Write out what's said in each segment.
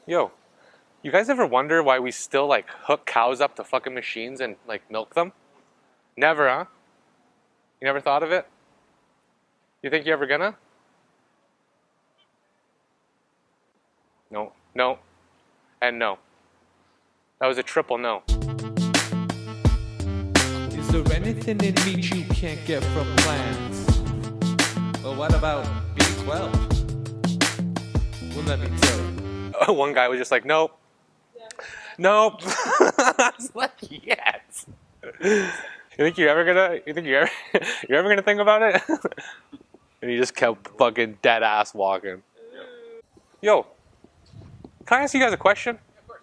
Yo, you guys ever wonder why we still like hook cows up to fucking machines and like milk them? Never, huh? You never thought of it? You think you're ever gonna? No, no, and no. That was a triple no. Is there anything in meat you can't get from plants? Well, what about B12? Well, let me tell you. One guy was just like, nope, nope. I was like, yes. You think you're ever gonna? You think you're ever gonna think about it? And he just kept fucking dead ass walking. Yo, can I ask you guys a question? Of course.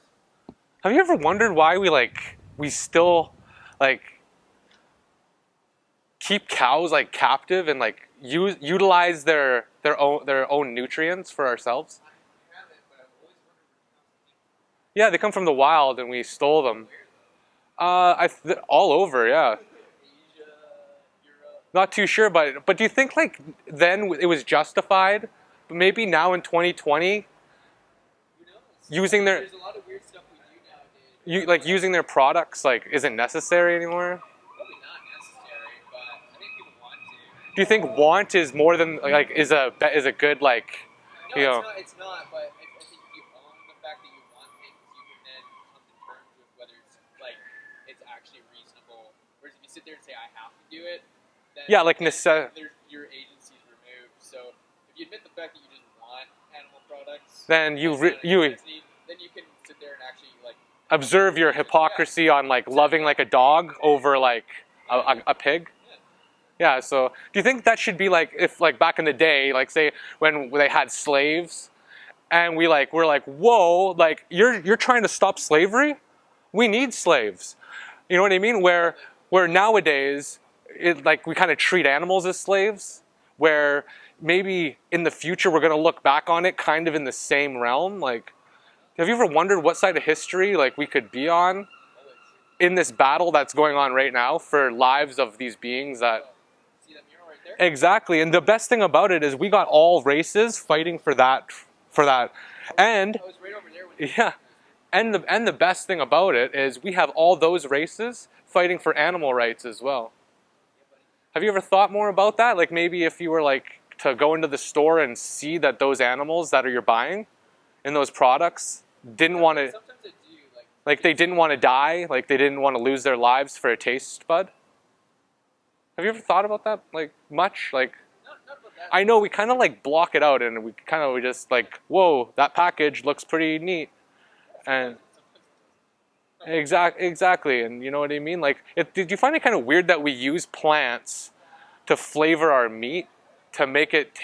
Have you ever wondered why we still like keep cows like captive and like utilize their own nutrients for ourselves? I haven't, but I've always wondered where Yeah, they come from the wild and we stole them. All over, yeah. Asia, Europe. Not too sure, but do you think like then it was justified? But maybe now in 2020, Who knows? using their There's a lot of weird stuff we do nowadays. using their products like isn't necessary anymore. Probably not necessary, but I think people want to. Do you think want is more than like is a good like No, you know? it's not. But I think if you own the fact that you want things, you can then come to terms with whether it's actually reasonable. Whereas if you sit there and say I have to do it, then Yeah, like your agency's removed. So if you admit the fact that you just want animal products, then you then you can sit there and actually like observe your hypocrisy on like loving like a dog over like a pig. Yeah, so do you think that should be like if like back in the day, like say when they had slaves and we're like, whoa, like you're trying to stop slavery? We need slaves. You know what I mean? Where nowadays it like we kind of treat animals as slaves, where maybe in the future we're gonna look back on it kind of in the same realm. Like, have you ever wondered what side of history like we could be on in this battle that's going on right now for lives of these beings that see that mural right there. exactly. And the best thing about it is we got all races fighting for that, and I was right over there when yeah, and the best thing about it is we have all those races fighting for animal rights as well. Have you ever thought more about that? Like maybe if you were like to go into the store and see that those animals that you're buying in those products didn't want to, Sometimes I do like they didn't want to die, like they didn't want to lose their lives for a taste bud. Have you ever thought about that? Like much? Like not about that. I know we kind of like block it out and we just like, whoa, that package looks pretty neat. And exactly, and you know what I mean? Like, did you find it kind of weird that we use plants to flavor our meat to make it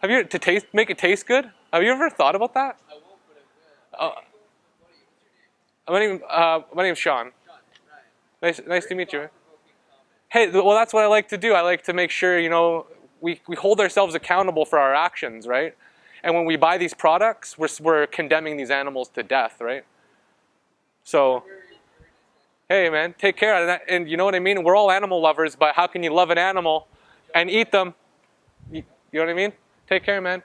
make it taste good? Have you ever thought about that? I won't, but I will. My name's Sean. Sean, right. Nice to meet you. Thought-provoking comment. Hey, well, that's what I like to do. I like to make sure we hold ourselves accountable for our actions, right? And when we buy these products, we're condemning these animals to death, right? So, hey man, take care. And you know what I mean? We're all animal lovers, but how can you love an animal and eat them? You know what I mean? Take care, man.